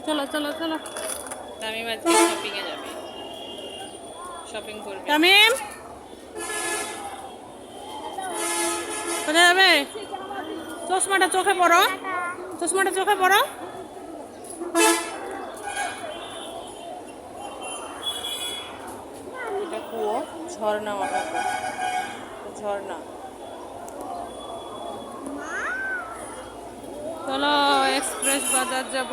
চলো চলো চলো। তামিম আজকে শপিং এ যাবে, শপিং করবে। তামিম কোথায় যাবে? চশমাটা চোখে পড়ো, চশমাটা চোখে পড়ো। এটা কুয়ো, ঝর্ণা ওয়াটারফল, ঝর্ণা। চলো এক্সপ্রেস বাজার যাব।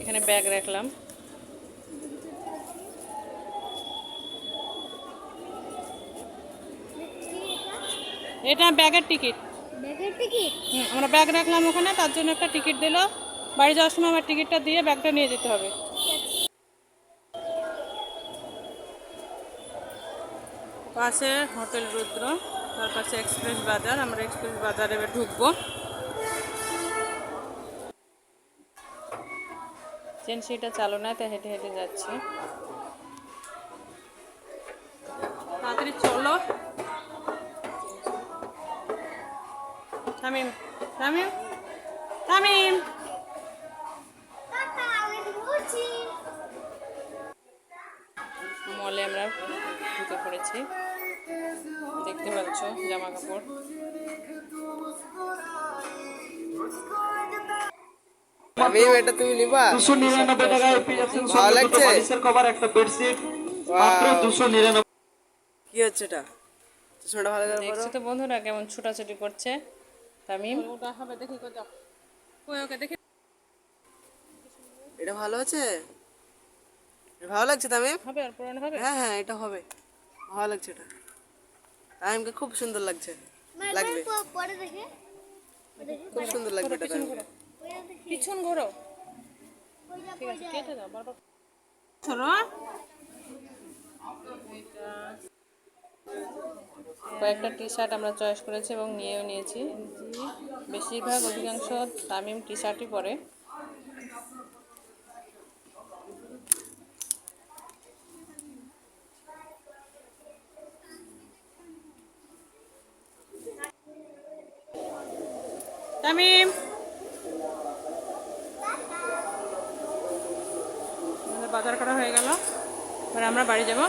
এখানে ব্যাগ রাখলাম। এটা ব্যাগের টিকিট। ব্যাগের টিকিট? আমরা ব্যাগ রাখলাম ওখানে, তার জন্য একটা টিকিট দিল। বাড়ি যাওয়ার সময় আমার টিকিটটা দিয়ে ব্যাগটা নিয়ে যেতে হবে। পাশে হোটেল রুদ্র, তার পাশে এক্সপ্রেস বাজার। আমরা এক্সপ্রেস বাজারে এবার ঢুকবো। ট্রেন সেটা চালু না, তাই হেঁটে হেঁটে যাচ্ছি। তাড়াতাড়ি চলো। তামিম তামিম তামিম, মলে আমরা ঢুকে পড়েছি, দেখতে পাচ্ছ জামা কাপড়। এটা তুমি নিবা 299 টাকায় পেয়ে যাচ্ছেন ভালো সঙ্গে দুটো লাগছে? বালিশের কভার, একটা বেডশিট, মাত্র 299। কি হচ্ছে এটা? চশমাটা ভালো করে পরো। দেখছি তো বন্ধুরা কেমন ছুটাছুটি করছে তামিম। ওটা হবে দেখি কোথাও। কই ওকে দেখি। এটা ভালো আছে? এটা ভালো লাগছে তামিম? হবে আর পুরানো হবে? হ্যাঁ হ্যাঁ, এটা হবে। ভালো লাগছে এটা। তামিমকে খুব সুন্দর লাগছে। লাগবে, পরে দেখে খুব সুন্দর লাগবে এটা তামিমকে। পিছন ঘোরো। ঠিক আছে, কেটে দাও বারবার। চলো। কয়েকটা টি শার্ট আমরা চয়েস করেছি এবং নিয়েও নিয়েছি। বেশিরভাগ অধিকাংশ তামিম টি শার্টই পরে। তামিম, আমাদের বাজার করা হয়ে গেল, এবার আমরা বাড়ি যাব।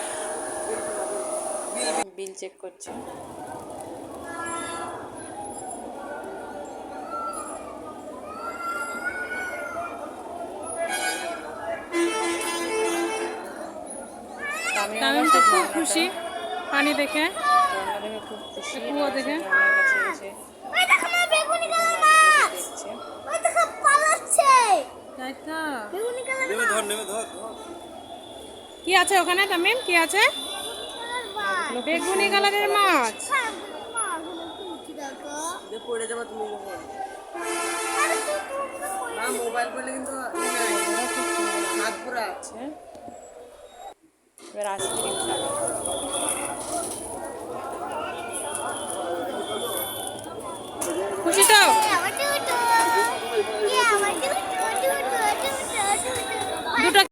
বিল চেক করছে। তামিম তামিম তো খুব খুশি পানি দেখে, ঝর্ণা দেখে খুব খুশি। কুয়ো দেখে। ঝর্ণার কাছে এসে ওই দেখো না বেগুনি কালার মাছ মাছ, দেখছে। ওই দেখো পালাচ্ছে তাই তো। বেগুনি কালার মাছ, কি আছে ওখানে তামিম? কি আছে? মাছ বেগুনি কালারের মাছ। হ্যাঁ, মাছ হলো কি দেখো। যে পড়ে যাবে তুমি যখন। আরে তুই না, মোবাইল পড়লে কিন্তু হাত পুরা। এবার আইসক্রিম খাবে।